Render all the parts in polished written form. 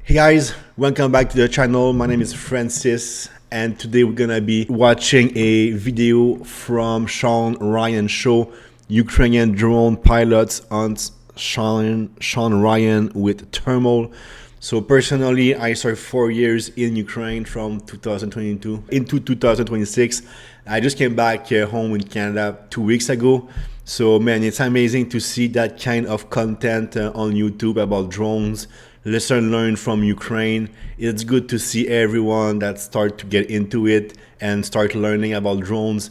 Hey guys, welcome back to the channel. My name is Francis and today we're gonna be watching a video from Shawn Ryan show, Ukrainian drone pilots on Shawn Ryan with thermal. So personally, I served 4 years in Ukraine from 2022 into 2026. I just came back home in Canada 2 weeks ago. So man, it's amazing to see that kind of content on YouTube about drones, lesson learned from Ukraine. It's good to see everyone that start to get into it and start learning about drones.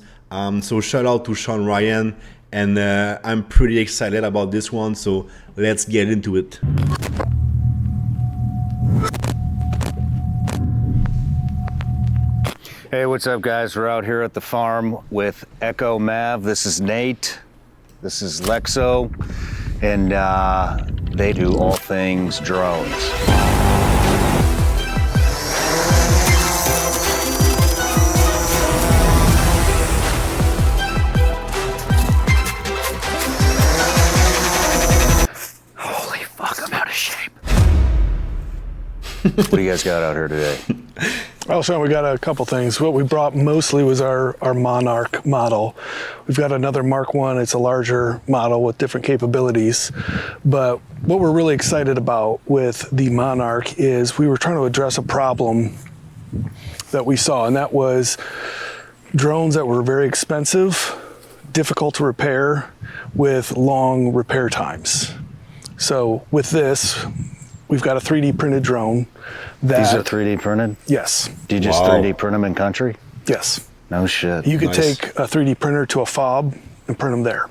So shout out to Shawn Ryan, and I'm pretty excited about this one. So let's get into it. Hey, what's up guys? We're out here at the farm with Echo Mav. This is Nate. This is Lexo. And they do all things drones. Holy fuck, I'm out of shape. What do you guys got out here today? Well, Sean, we got a couple things. What we brought mostly was our Monarch model. We've got another Mark I. It's a larger model with different capabilities. But what we're really excited about with the Monarch is we were trying to address a problem that we saw, and that was drones that were very expensive, difficult to repair, with long repair times. So with this, we've got a 3D printed drone. These are 3D printed? Yes. Do you just 3D print them in country? Yes. No shit. You could take a 3D printer to a fob and print them there.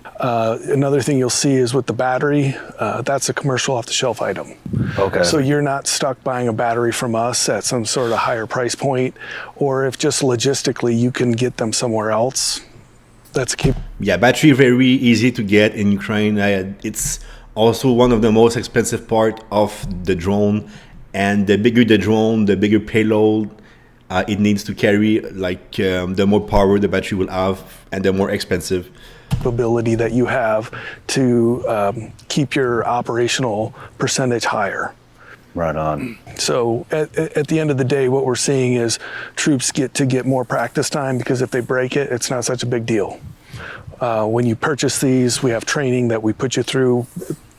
Another thing you'll see is with the battery, that's a commercial off-the-shelf item. Okay. So you're not stuck buying a battery from us at some sort of higher price point, or if just logistically you can get them somewhere else, that's a key. Yeah, battery very easy to get in Ukraine. It's also one of the most expensive part of the drone. And the bigger the drone, the bigger payload it needs to carry, the more power the battery will have and the more expensive. Ability that you have to keep your operational percentage higher. Right on. So at the end of the day, what we're seeing is troops get more practice time, because if they break it, it's not such a big deal. When you purchase these, we have training that we put you through,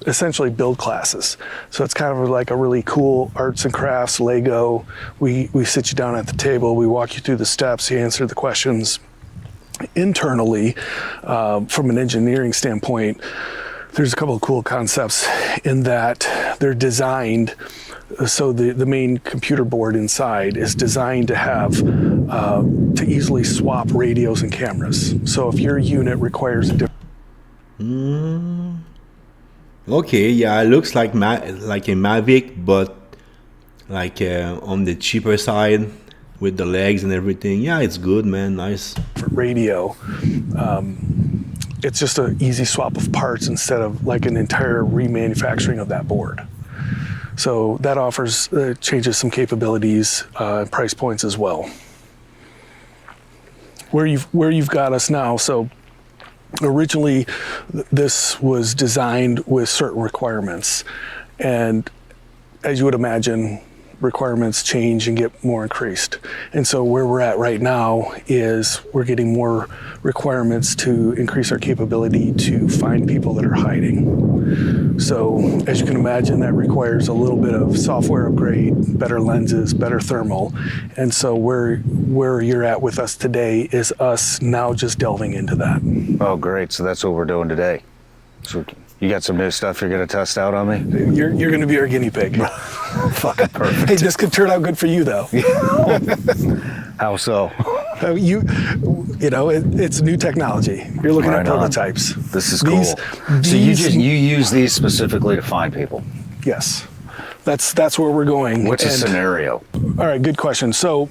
essentially build classes. So it's kind of like a really cool arts and crafts Lego. We sit you down at the table, we walk you through the steps, you answer the questions. Internally, from an engineering standpoint, there's a couple of cool concepts in that they're designed, so the main computer board inside is designed to have to easily swap radios and cameras. So if your unit requires a different Okay, yeah, it looks like a Mavic, but on the cheaper side with the legs and everything. Yeah, it's good, man. Nice. radio, it's just an easy swap of parts instead of like an entire remanufacturing of that board. So that offers changes some capabilities, price points as well. Where you've got us now, so originally this was designed with certain requirements, and as you would imagine, requirements change and get more increased. And so where we're at right now is we're getting more requirements to increase our capability to find people that are hiding. So as you can imagine, that requires a little bit of software upgrade, better lenses, better thermal. And so where you're at with us today is us now just delving into that. Oh, great. So that's what we're doing today. So you got some new stuff you're going to test out on me? You're going to be our guinea pig. Fucking perfect. Hey, this could turn out good for you, though. How so? It's new technology. You're looking at prototypes. This is cool. So you use these specifically to find people? Yes. That's where we're going. What's a scenario? All right, good question. So,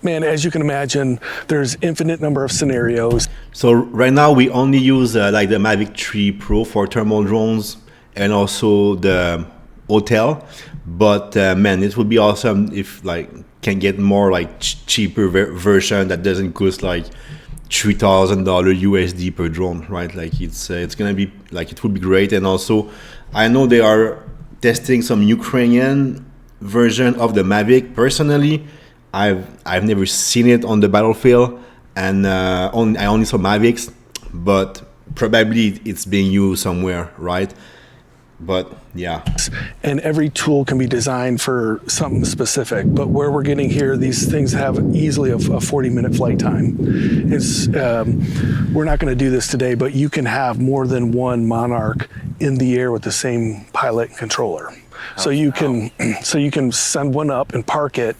man, as you can imagine, there's infinite number of scenarios. So right now we only use the Mavic 3 Pro for thermal drones and also the hotel. But man, it would be awesome if can get more cheaper version that doesn't cost $3,000 USD per drone, right? It's gonna be it would be great. And also, I know they are testing some Ukrainian version of the Mavic. Personally, I've never seen it on the battlefield, and I only saw Mavics, but probably it's being used somewhere, right? But yeah. And every tool can be designed for something specific. But where we're getting here, these things have easily a 40-minute flight time. We're not going to do this today, but you can have more than one Monarch in the air with the same pilot and controller. So you can send one up and park it,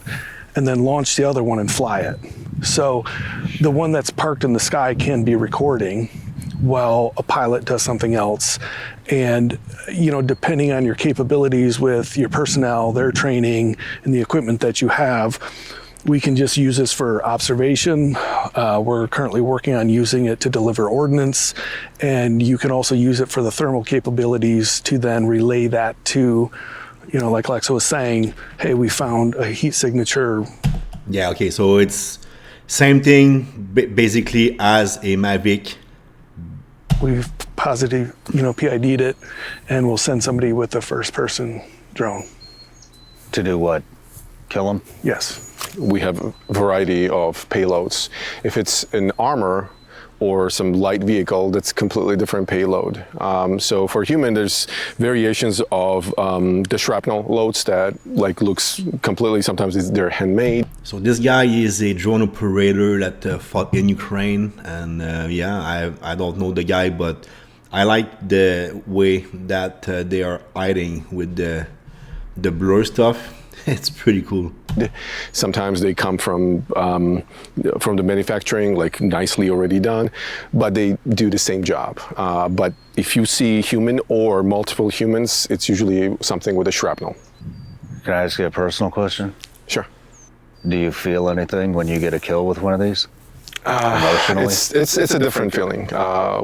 and then launch the other one and fly it. So the one that's parked in the sky can be recording while a pilot does something else. And, you know, depending on your capabilities with your personnel, their training, and the equipment that you have, we can just use this for observation. We're currently working on using it to deliver ordnance, and you can also use it for the thermal capabilities to then relay that to, you know, like Lexo was saying, hey, we found a heat signature. Yeah, okay, so it's same thing basically as a Mavic. We've positive, you know, PID'd it, and we'll send somebody with a first-person drone. To do what? Kill them? Yes. We have a variety of payloads. If it's an armor or some light vehicle, that's completely different payload. So for human, there's variations of the shrapnel loads that like looks completely, sometimes they're handmade. So this guy is a drone operator that fought in Ukraine, and yeah, I don't know the guy, but I like the way that they are hiding with the blur stuff. It's pretty cool. Sometimes they come from the manufacturing, like nicely already done, but they do the same job. But if you see human or multiple humans, it's usually something with a shrapnel. Can I ask you a personal question? Sure. Do you feel anything when you get a kill with one of these? Emotionally? It's a different feeling.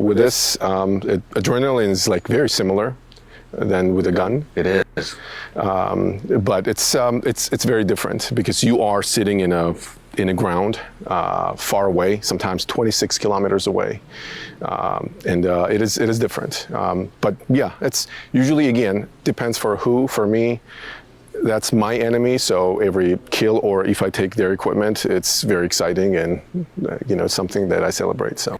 With this, adrenaline is like very similar than with a gun. It is. But it's very different because you are sitting in a ground far away, sometimes 26 kilometers away, and it is different. But yeah, it's usually, again, depends for who. For me, that's my enemy. So every kill, or if I take their equipment, it's very exciting and you know, something that I celebrate. So.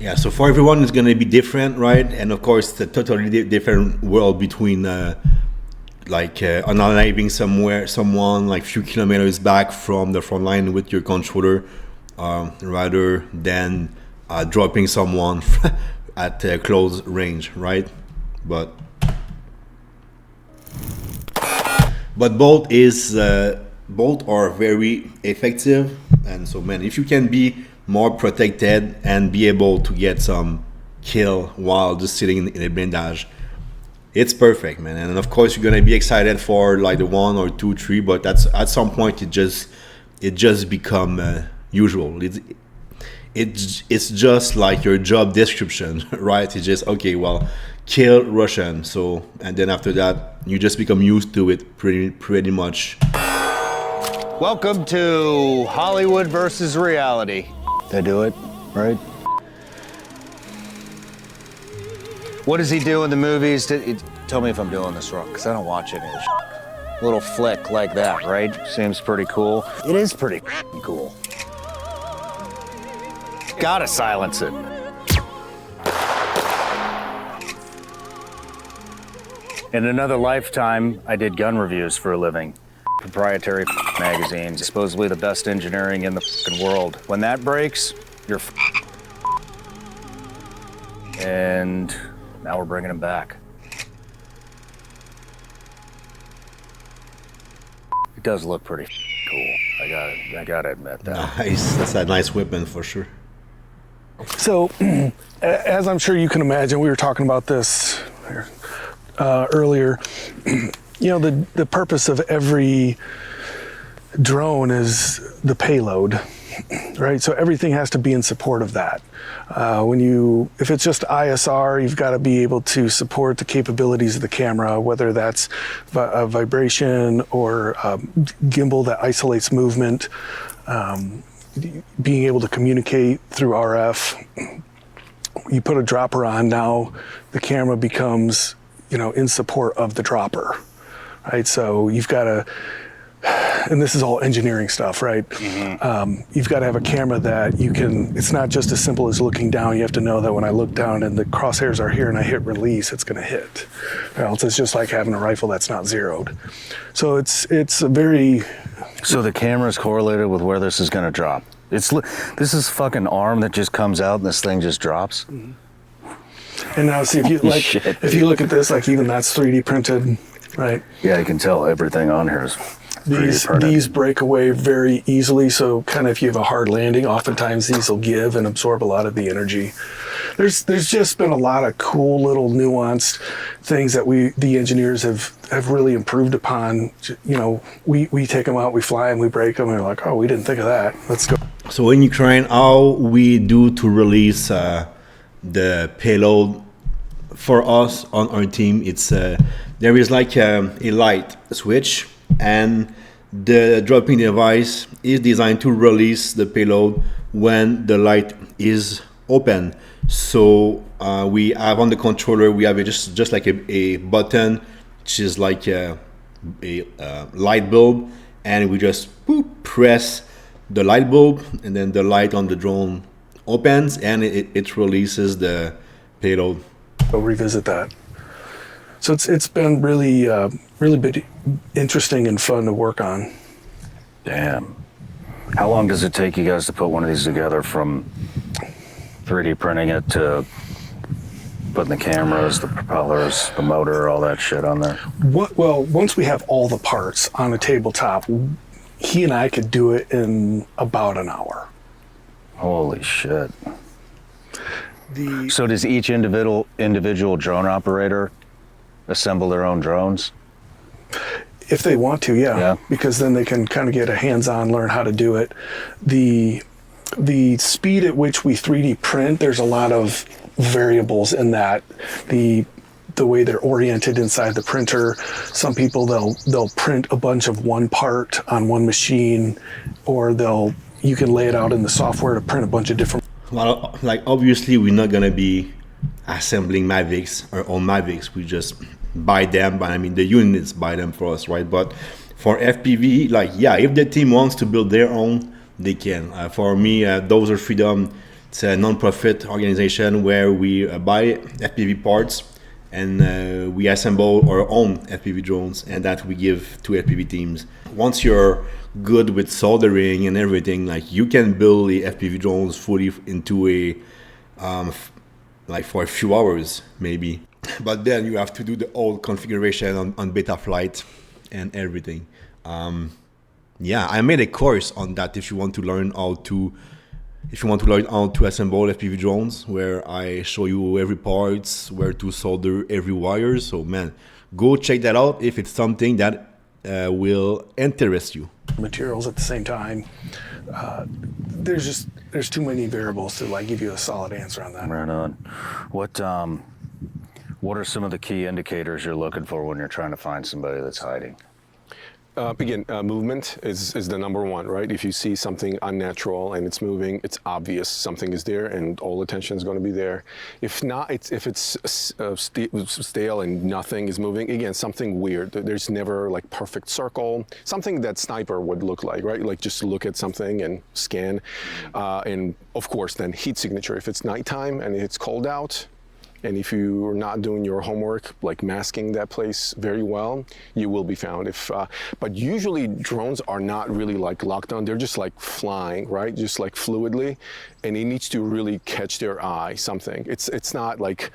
Yeah, so for everyone it's going to be different, right? And of course, it's a totally different world between unaliving someone like a few kilometers back from the front line with your controller, rather than dropping someone at close range, right? But both are very effective, and so man, if you can be more protected and be able to get some kill while just sitting in a blindage, it's perfect, man. And of course you're gonna be excited for like the 1 or 2, 3, but that's at some point it just become usual. It's just like your job description, right? It's just, okay, well, kill Russian, so, and then after that you just become used to it pretty much. Welcome to Hollywood versus reality. They do it, right? What does he do in the movies? Tell me if I'm doing this wrong, because I don't watch any of this shit. Little flick like that, right? Seems pretty cool. It is pretty cool. Gotta silence it. In another lifetime, I did gun reviews for a living. Proprietary magazines, supposedly the best engineering in the world. When that breaks, you're and now we're bringing them back. It does look pretty cool. I gotta admit that. Nice, that's a nice weapon for sure. So, as I'm sure you can imagine, we were talking about this earlier. You know, the purpose of every drone is the payload, right? So everything has to be in support of that. If it's just ISR, you've got to be able to support the capabilities of the camera, whether that's a vibration or a gimbal that isolates movement, being able to communicate through RF. You put a dropper on, now the camera becomes, you know, in support of the dropper. right? So you've got to, and this is all engineering stuff, right? You've got to have a camera that you can, it's not just as simple as looking down. You have to know that when I look down and the crosshairs are here and I hit release, it's going to hit. Or else it's just like having a rifle that's not zeroed. So it's a very... So the camera's correlated with where this is going to drop. This is fucking arm that just comes out and this thing just drops. And now see, if you like, Shit. if you look at this, like even that's 3D printed, right? Yeah, you can tell everything on here is 3D printed. These break away very easily, so kind of if you have a hard landing, oftentimes these will give and absorb a lot of the energy. There's just been a lot of cool little nuanced things that the engineers have really improved upon. You know, we take them out, we fly them, we break them, and we're like, oh, we didn't think of that. Let's go. So in Ukraine, how we do to release the payload for us on our team, it's there is like a light switch, and the dropping device is designed to release the payload when the light is open. So we have on the controller, we have just like a button, which is like a light bulb, and we just press the light bulb, and then the light on the drone opens, and it releases the payload. We'll revisit that. So it's been really been interesting and fun to work on. Damn. How long does it take you guys to put one of these together, from 3D printing it to putting the cameras, the propellers, the motor, all that shit on there? Well, once we have all the parts on a tabletop, he and I could do it in about an hour. Holy shit. So does each individual drone operator assemble their own drones? If they want to, yeah. Because then they can kind of get a hands-on, learn how to do it. The speed at which we 3D print, there's a lot of variables in that. The way they're oriented inside the printer. Some people, they'll print a bunch of one part on one machine, or you can lay it out in the software to print a bunch of different. Well, like obviously we're not gonna be assembling Mavics, our own Mavics. We just buy them, but I mean the units buy them for us, right? But for FPV, like yeah, if the team wants to build their own, they can. For me, Dozer Freedom, it's a non-profit organization where we buy FPV parts, and we assemble our own FPV drones, and that we give to FPV teams. Once you're good with soldering and everything, like you can build the FPV drones fully into a like for a few hours maybe, but then you have to do the whole configuration on Betaflight and everything. Yeah, I made a course on that if you want to learn how to assemble FPV drones, where I show you every parts, where to solder every wire. So man, go check that out if it's something that will interest you. Materials at the same time. There's too many variables to like give you a solid answer on that. Right on. What are some of the key indicators you're looking for when you're trying to find somebody that's hiding? Again, movement is the number one, right? If you see something unnatural and it's moving, it's obvious something is there and all attention is going to be there. If not, if it's stale and nothing is moving, again, something weird. There's never like perfect circle, something that sniper would look like, right? Like just look at something and scan. And of course, then heat signature. If it's nighttime and it's cold out, and if you're not doing your homework, like masking that place very well, you will be found. But usually drones are not really like locked down. They're just like flying, right? Just like fluidly, and it needs to really catch their eye, something. It's not like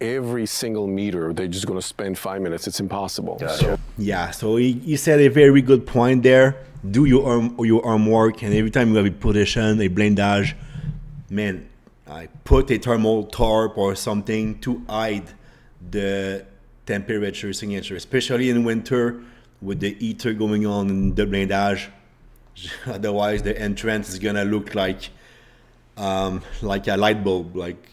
every single meter, they're just gonna spend 5 minutes. It's impossible. So, yeah, so he said a very good point there. Do your arm work, and every time you have a position, a blindage, man, I put a thermal tarp or something to hide the temperature signature, especially in winter with the heater going on in the blindage. Otherwise, the entrance is gonna look like a light bulb, like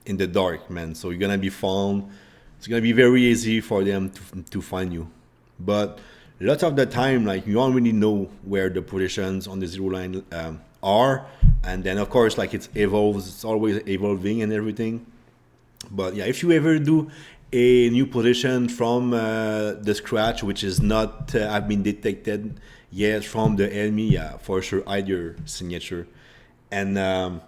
in the dark, man. So you're gonna be found. It's gonna be very easy for them to find you. But lots of the time, like you don't really know where the positions on the zero line are, and then of course like it evolves, it's always evolving and everything. But yeah, if you ever do a new position from the scratch, which is not have been detected yet from the enemy. Yeah, for sure, either signature, and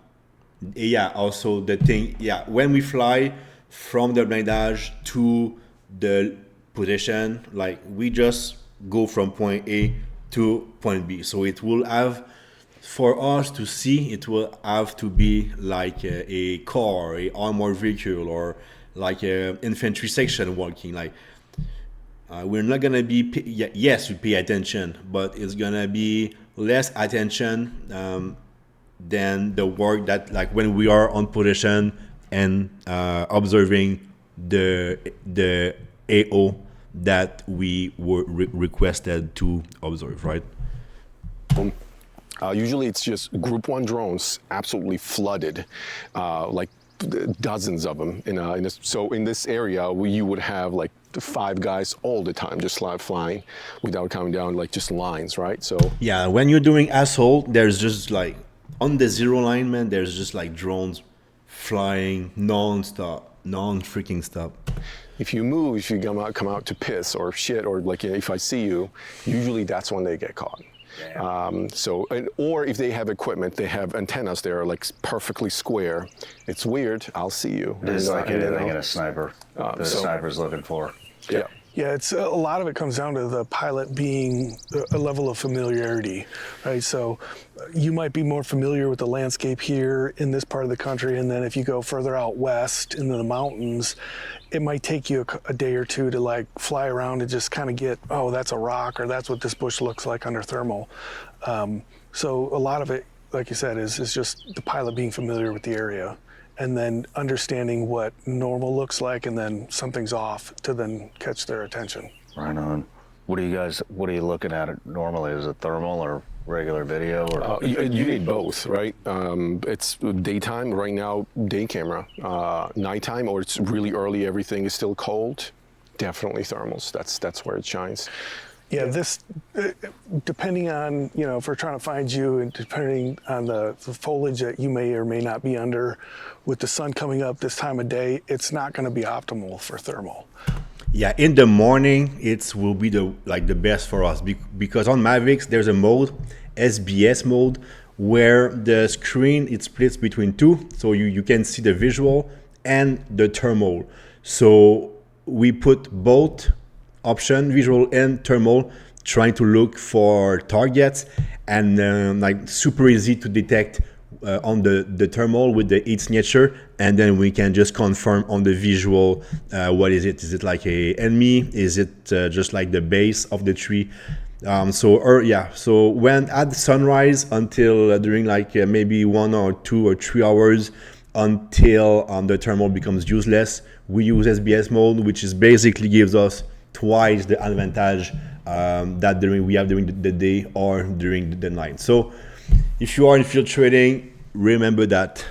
yeah, also the thing. Yeah, when we fly from the blindage to the position, like we just go from point A to point B. So it will have, for us to see, it will have to be like a car, a armored vehicle, or like a infantry section walking. Like we're not gonna be yes, we pay attention, but it's gonna be less attention than the work that, like, when we are on position and observing the AO that we were requested to observe, right? Usually it's just Group 1 drones absolutely flooded, like dozens of them. So in this area, you would have like 5 guys all the time just flying without coming down, like just lines, right? So yeah, when you're doing assault, there's just like, on the zero line, man, there's just like drones flying non-stop, non-freaking stop. if you move, if you come out to piss or shit, or like if I see you, usually that's when they get caught. Or if they have equipment, they have antennas, they're like perfectly square. It's weird, I'll see you. It's like anything in a sniper. The sniper's looking for. Yeah. Yeah, it's a lot of it comes down to the pilot being a level of familiarity, right? So you might be more familiar with the landscape here in this part of the country, and then if you go further out west into the mountains, it might take you a day or two to like fly around and just kind of get, oh, that's a rock, or that's what this bush looks like under thermal. So a lot of it, like you said, is just the pilot being familiar with the area, and then understanding what normal looks like, and then something's off to then catch their attention. Right on. What are you looking at normally? Is it thermal or regular video? Or You need both, right? It's daytime, right now, day camera. Nighttime, or it's really early, everything is still cold, definitely thermals. That's where it shines. Yeah, this, depending on, if we're trying to find you, and depending on the foliage that you may or may not be under, with the sun coming up this time of day, it's not going to be optimal for thermal. Yeah, in the morning, it will be the best for us, because on Mavics there's a mode, SBS mode, where the screen it splits between two, so you can see the visual and the thermal. So we put both option, visual and thermal, trying to look for targets, and like super easy to detect on the thermal with the heat signature, and then we can just confirm on the visual what is it? Is it like a enemy? Is it just like the base of the tree? So when at sunrise until during like maybe 1 or 2 or 3 hours until the thermal becomes useless, we use SBS mode, which is basically gives us twice the advantage that we have during the day or during the night. So if you are infiltrating, remember that.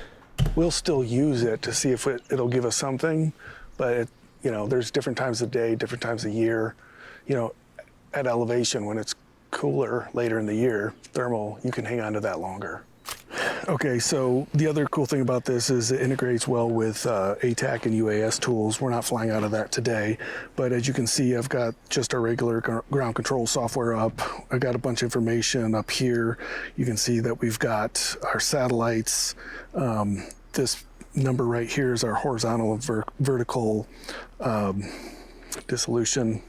We'll still use it to see if it'll give us something, but there's different times of day, different times of year. At elevation, when it's cooler later in the year, thermal, you can hang on to that longer. Okay, so the other cool thing about this is it integrates well with ATAC and UAS tools. We're not flying out of that today, but as you can see, I've got just our regular ground control software up. I've got a bunch of information up here. You can see that we've got our satellites. This number right here is our horizontal and vertical dissolution.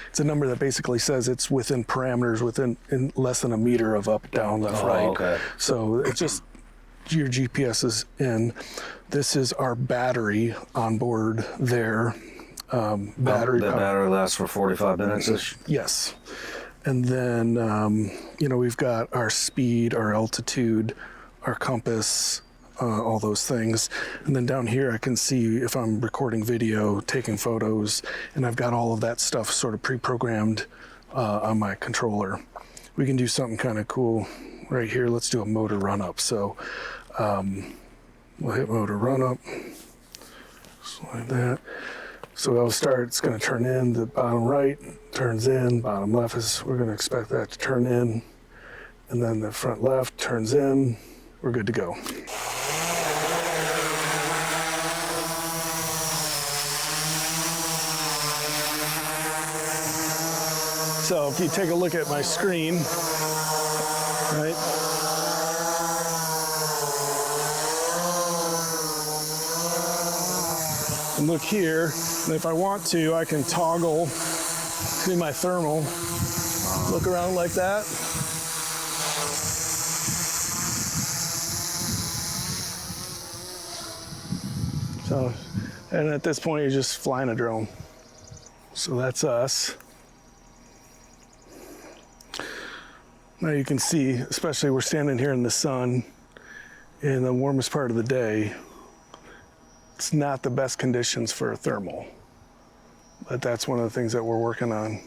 It's a number that basically says it's within parameters, in less than a meter of up, down, left, right. Okay. So it's just your GPS is in. This is our battery on board there. The battery lasts for 45 minutes-ish? Yes. And then, we've got our speed, our altitude, our compass, all those things. And then down here, I can see if I'm recording video, taking photos, and I've got all of that stuff sort of pre-programmed on my controller. We can do something kind of cool right here. Let's do a motor run up. So we'll hit motor run up, just like that. So it'll start, it's going to turn in, the bottom right turns in, bottom left we're going to expect that to turn in, and then the front left turns in. We're good to go. So if you take a look at my screen, right? And look here, and if I want to, I can toggle to my thermal. Look around like that. So, and at this point, you're just flying a drone. So that's us. Now you can see, especially we're standing here in the sun in the warmest part of the day. It's not the best conditions for a thermal, but that's one of the things that we're working on.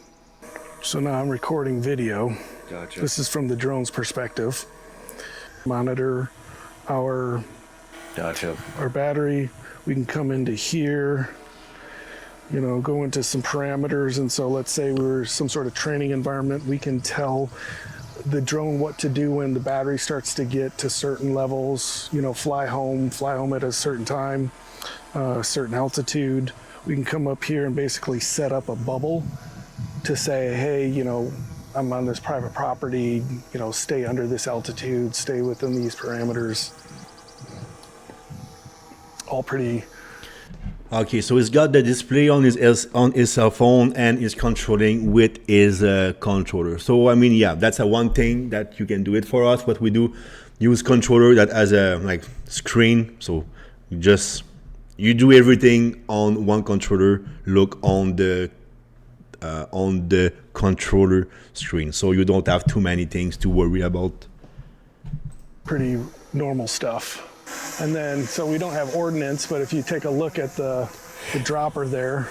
So now I'm recording video. Gotcha. This is from the drone's perspective. Monitor our battery. We can come into here, you know, go into some parameters. And so let's say we're some sort of training environment. We can tell the drone what to do when the battery starts to get to certain levels, you know, fly home at a certain time, a certain altitude. We can come up here and basically set up a bubble to say, hey, you know, I'm on this private property, you know, stay under this altitude, stay within these parameters. All pretty. Okay, so he's got the display on his cell phone and is controlling with his controller. So I mean, yeah, that's a one thing that you can do it for us. What we do, use controller that has a like screen. So you do everything on one controller. Look on the controller screen, so you don't have too many things to worry about. Pretty normal stuff. And then, so we don't have ordnance, but if you take a look at the dropper there,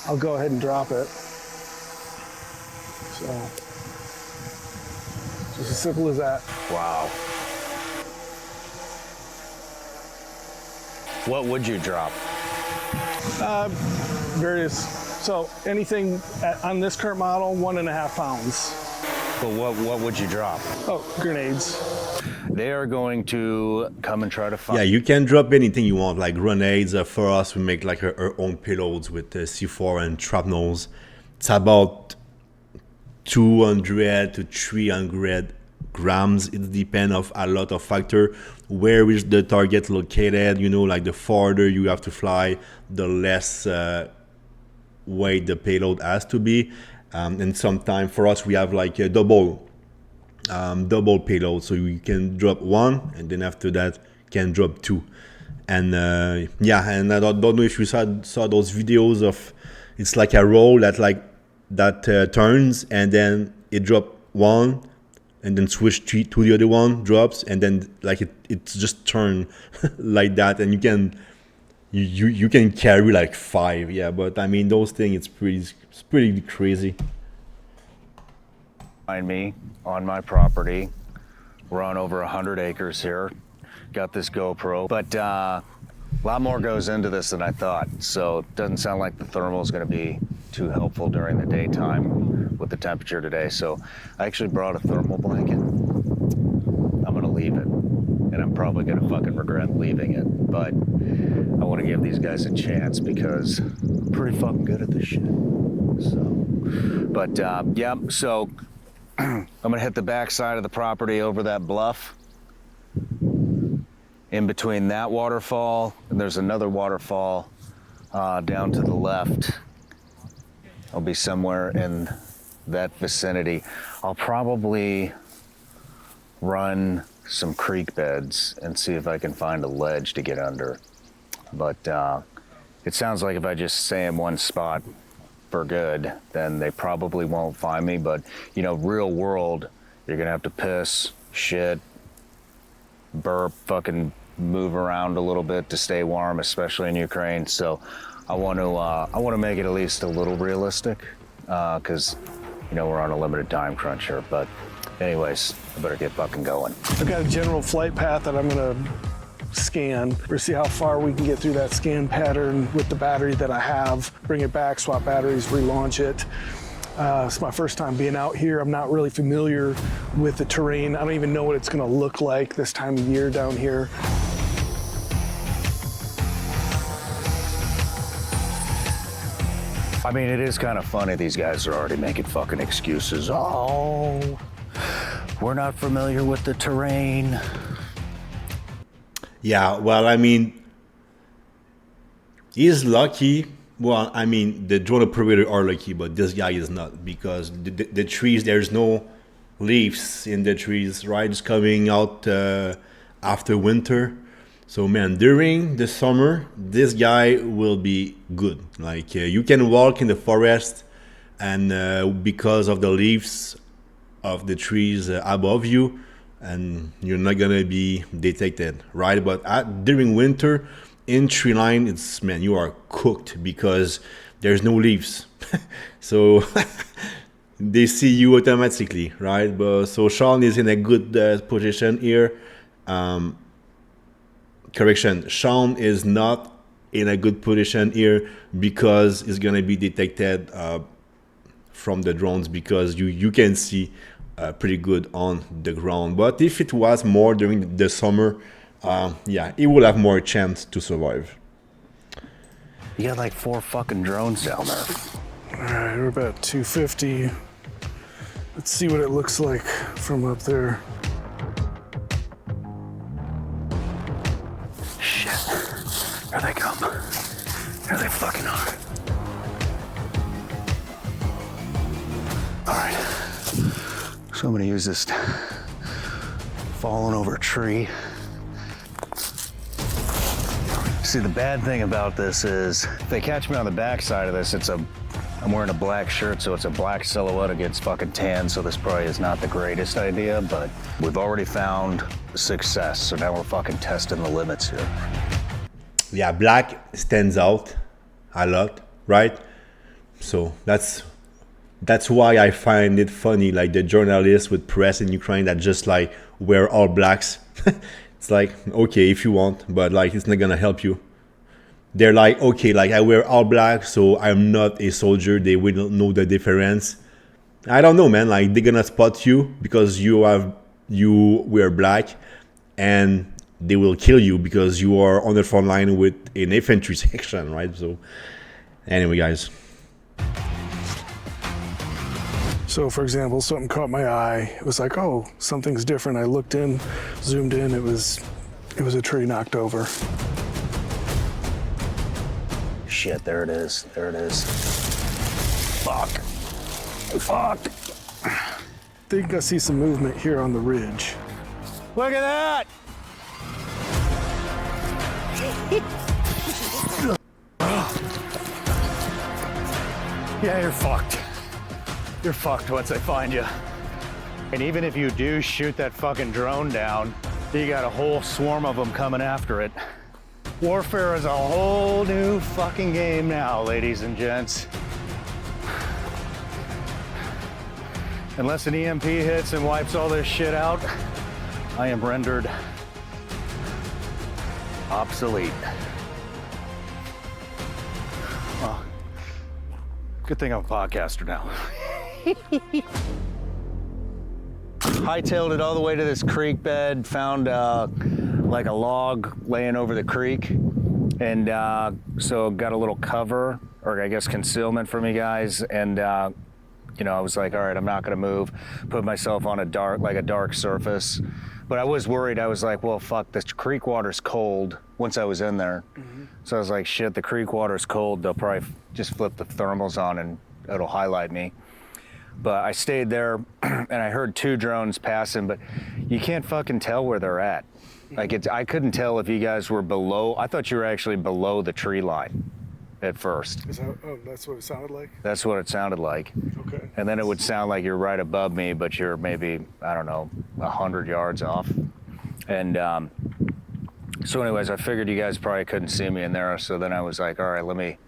I'll go ahead and drop it. So, just as simple as that. Wow. What would you drop? So anything on this current model, 1.5 pounds. But what would you drop? Oh, grenades. They are going to come and try to find. Yeah, you can drop anything you want, like grenades. For us, we make like our own payloads with C4 and shrapnels. It's about 200 to 300 grams. It depends of a lot of factor. Where is the target located? You know, like the farther you have to fly, the less weight the payload has to be. And sometimes for us, we have like a double payload, so you can drop one and then after that can drop two. And yeah, and I don't know if you saw those videos of, it's like a roll that turns and then it drop one and then switch to the other one, drops, and then like it's just turn like that, and you can carry like 5. Yeah, but I mean those things, it's pretty crazy. Find me on my property. We're on over 100 acres here. Got this GoPro, but a lot more goes into this than I thought. So it doesn't sound like the thermal is going to be too helpful during the daytime with the temperature today. So I actually brought a thermal blanket. I'm going to leave it, and I'm probably going to fucking regret leaving it, but I want to give these guys a chance because I'm pretty fucking good at this shit. So, but yeah, so I'm gonna hit the back side of the property over that bluff. In between that waterfall, and there's another waterfall down to the left. I'll be somewhere in that vicinity. I'll probably run some creek beds and see if I can find a ledge to get under. But it sounds like if I just stay in one spot for good, then they probably won't find me. But you know, real world, you're gonna have to piss, shit, burp, fucking move around a little bit to stay warm, especially in Ukraine. So I want to make it at least a little realistic, because you know we're on a limited time crunch here. But anyways, I better get fucking going. I've got a general flight path that I'm gonna scan. We'll see how far we can get through that scan pattern with the battery that I have, bring it back, swap batteries, relaunch it. It's my first time being out here. I'm not really familiar with the terrain. I don't even know what it's gonna look like this time of year down here. I mean, it is kind of funny. These guys are already making fucking excuses. Oh, we're not familiar with the terrain. Yeah, well, I mean, he's lucky. Well, I mean, the drone operator are lucky, but this guy is not, because the trees, there's no leaves in the trees, right? It's coming out after winter. So, man, during the summer, this guy will be good. Like, you can walk in the forest, and because of the leaves of the trees above you, and you're not gonna be detected, right? But during winter, in tree line, it's, man, you are cooked because there's no leaves. So they see you automatically, right? But so Shawn is in a good position here. Correction, Shawn is not in a good position here because it's gonna be detected from the drones, because you can see pretty good on the ground. But if it was more during the summer, yeah, he will have more chance to survive. You got like 4 fucking drones down there. All right, we're about 250. Let's see what it looks like from up there. Shit. Here they come. Here they fucking are. All right. So I'm gonna use this fallen over tree. See, the bad thing about this is if they catch me on the back side of this, I'm wearing a black shirt, so it's a black silhouette. It gets fucking tan, so this probably is not the greatest idea, but we've already found success, so now we're fucking testing the limits here. Yeah, black stands out a lot, right? So that's why I find it funny, like the journalists with press in Ukraine that just like wear all blacks. It's like, okay, if you want, but like it's not gonna help you. They're like, okay, like I wear all black, so I'm not a soldier. They will know the difference. I don't know, man. Like they're gonna spot you because you wear black, and they will kill you because you are on the front line with an infantry section, right? So anyway, guys. So for example, something caught my eye. It was like, oh, something's different. I looked in, zoomed in, it was a tree knocked over. Shit, there it is. There it is. Fuck. Fuck. I think I see some movement here on the ridge. Look at that! Yeah, you're fucked. You're fucked once I find you. And even if you do shoot that fucking drone down, you got a whole swarm of them coming after it. Warfare is a whole new fucking game now, ladies and gents. Unless an EMP hits and wipes all this shit out, I am rendered obsolete. Well, good thing I'm a podcaster now. Hightailed it all the way to this creek bed, found like a log laying over the creek, and so got a little cover, or I guess concealment from you guys, and you know, I was like, all right, I'm not gonna move, put myself on a dark surface. But I was worried. I was like, well, fuck, this creek water's cold once I was in there. Mm-hmm. So I was like, shit, the creek water's cold. They'll probably just flip the thermals on and it'll highlight me. But I stayed there and I heard 2 drones passing, but you can't fucking tell where they're at. Like I couldn't tell if you guys were below. I thought you were actually below the tree line at first. That's what it sounded like? That's what it sounded like. Okay. And then it would sound like you're right above me, but you're maybe, I don't know, 100 yards off. And so anyways, I figured you guys probably couldn't see me in there. So then I was like, all right, let me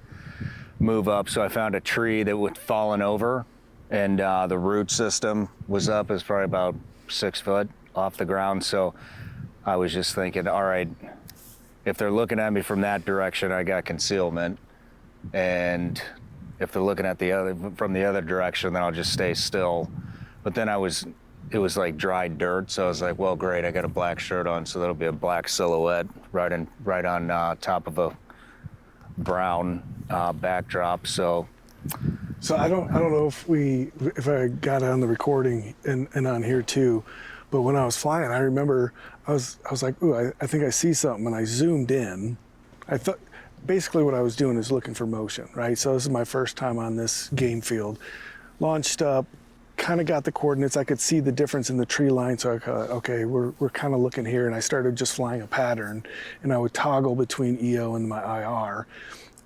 move up. So I found a tree that was fallen over, and the root system was up. It was probably about 6 foot off the ground. So I was just thinking, all right, if they're looking at me from that direction, I got concealment. And if they're looking at from the other direction, then I'll just stay still. But then it was like dry dirt, so I was like, well, great, I got a black shirt on, so that'll be a black silhouette right on top of a brown backdrop. So So I don't know if I got it on the recording and on here too, but when I was flying, I remember I was like, ooh, I think I see something, and I zoomed in. I thought basically what I was doing is looking for motion, right? So this is my first time on this game field. Launched up, kind of got the coordinates. I could see the difference in the tree line, so I thought, okay, we're kind of looking here, and I started just flying a pattern, and I would toggle between EO and my IR,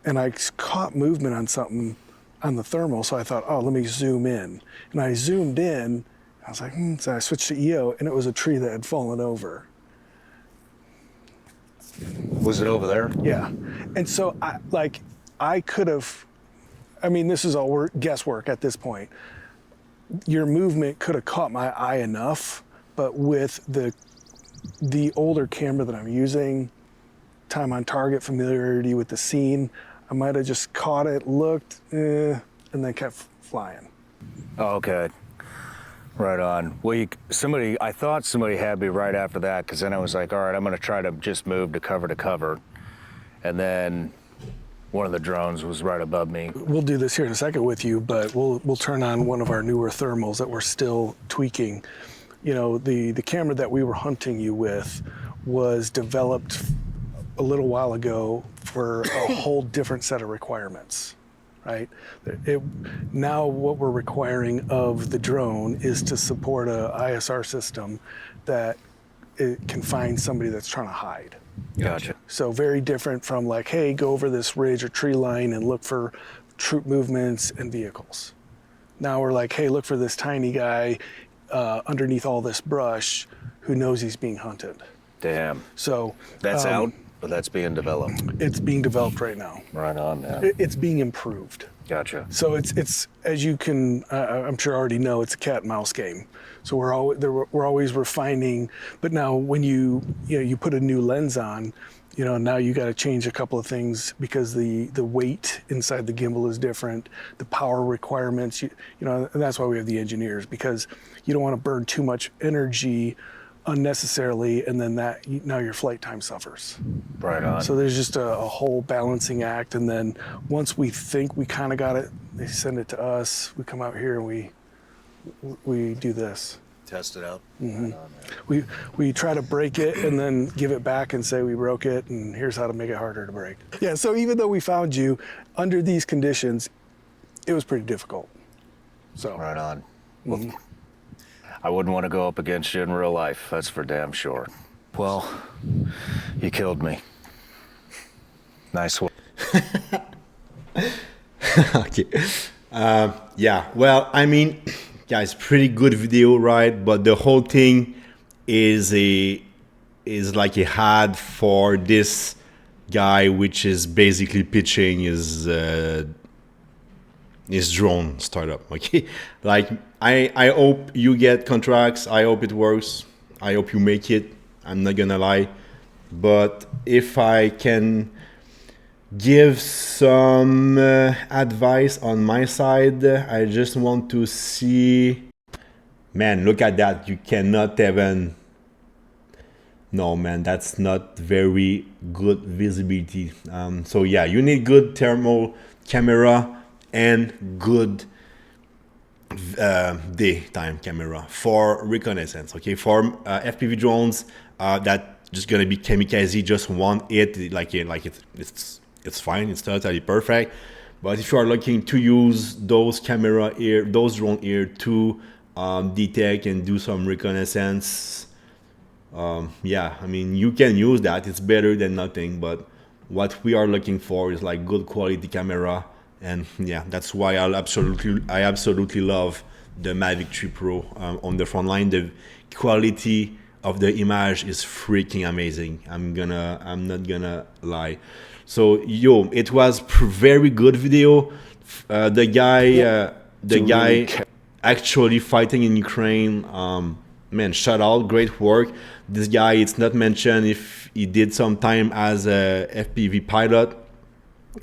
and I caught movement on something on the thermal, so I thought, oh, let me zoom in. And I zoomed in, I was like, so I switched to EO, and it was a tree that had fallen over. Was it over there? Yeah. And so I could have, I mean, this is all guesswork at this point. Your movement could have caught my eye enough, but with the older camera that I'm using, time on target, familiarity with the scene, I might have just caught it, looked, and then kept flying. Oh, okay. Right on. Well, I thought somebody had me right after that, because then I was like, all right, I'm going to try to just move to cover. And then one of the drones was right above me. We'll do this here in a second with you, but we'll turn on one of our newer thermals that we're still tweaking. You know, the camera that we were hunting you with was developed a little while ago for a whole different set of requirements, right? Now what we're requiring of the drone is to support a ISR system that it can find somebody that's trying to hide. Gotcha. So very different from like, hey, go over this ridge or tree line and look for troop movements and vehicles. Now we're like, hey, look for this tiny guy underneath all this brush who knows he's being hunted. Damn. So That's out, but that's being developed. it's being developed right now. Right on, man. It's being improved. Gotcha. So it's as you can, I'm sure already know, it's a cat and mouse game. So we're always refining. But now when you put a new lens on, now you got to change a couple of things because the weight inside the gimbal is different, the power requirements. And that's why we have the engineers, because you don't want to burn too much energy unnecessarily, and then now your flight time suffers. Right on. So there's just a whole balancing act, and then once we think we kind of got it, they send it to us. We come out here and we do this. Test it out. Mm-hmm. Right on, man. We try to break it and then give it back and say we broke it, and here's how to make it harder to break. Yeah. So even though we found you under these conditions, it was pretty difficult. So. Right on. Well, I wouldn't want to go up against you in real life, that's for damn sure. Well, you killed me. Nice one. Okay. Yeah, well, I mean, guys, pretty good video, right? But the whole thing is like a ad for this guy, which is basically pitching his drone startup. Okay, like I hope you get contracts. I hope it works. I hope you make it. I'm not gonna lie, but if I can give some advice on my side, I just want to see. Man, look at that. You cannot even. No, man, that's not very good visibility. So yeah, you need good thermal camera and good daytime camera for reconnaissance. Okay, for FPV drones that just gonna be kamikaze, just want it it's fine, it's totally perfect. But if you are looking to use those drone here to detect and do some reconnaissance, yeah, I mean, you can use that. It's better than nothing. But what we are looking for is like good quality camera. And yeah, that's why I absolutely love the Mavic 3 Pro on the front line. The quality of the image is freaking amazing. I'm not gonna lie. So it was very good video. The guy actually fighting in Ukraine. Man, shout out, great work. This guy, it's not mentioned if he did some time as a FPV pilot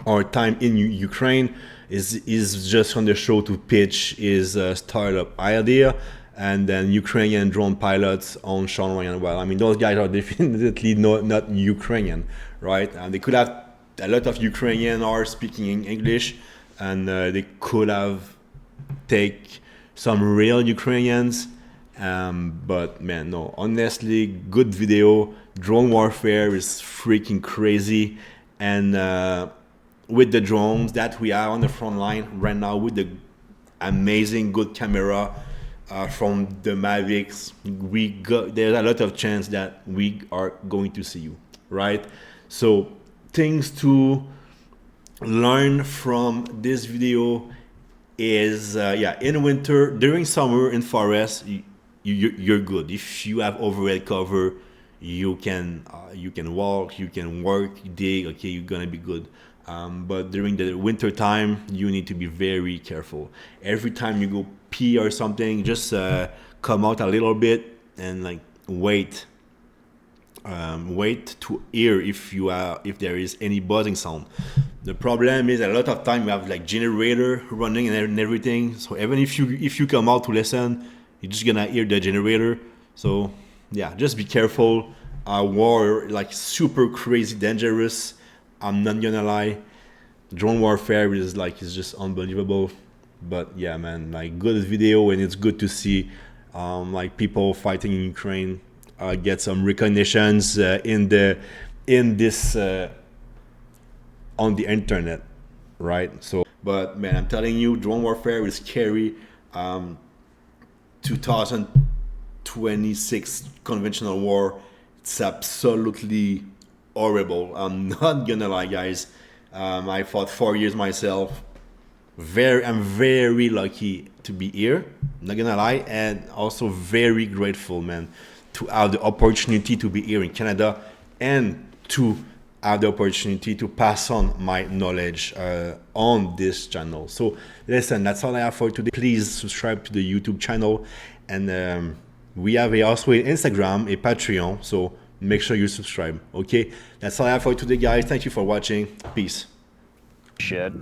or time in Ukraine. Is just on the show to pitch his startup idea, and then Ukrainian drone pilots on Shawn Ryan. Well, I mean, those guys are definitely not Ukrainian, right? And they could have a lot of Ukrainian are speaking English, and they could have take some real Ukrainians. But man, no, honestly, good video. Drone warfare is freaking crazy. And with the drones that we are on the front line right now, with the amazing good camera from the Mavics, there's a lot of chance that we are going to see you, right? So things to learn from this video is in winter, during summer in forest, you're good. If you have overhead cover, you can walk, you can work, dig, okay, you're gonna be good. But during the winter time, you need to be very careful. Every time you go pee or something, just come out a little bit and like wait to hear if there is any buzzing sound. The problem is a lot of time you have like generator running and everything. So even if you come out to listen, you're just gonna hear the generator. So yeah, just be careful. War like super crazy dangerous. I'm not gonna lie. Drone warfare is just unbelievable. But yeah, man, like good video, and it's good to see like people fighting in Ukraine get some recognitions in this on the internet, right? So, but man, I'm telling you, drone warfare is scary. 2026 conventional war, it's absolutely horrible. I'm not gonna lie, guys. I fought 4 years myself. I'm very lucky to be here, not gonna lie, and also very grateful, man, to have the opportunity to be here in Canada and to have the opportunity to pass on my knowledge on this channel. So listen, that's all I have for today. Please subscribe to the YouTube channel, and we have also an Instagram, a Patreon, so make sure you subscribe. Okay, that's all I have for today, guys. Thank you for watching. Peace. Shit.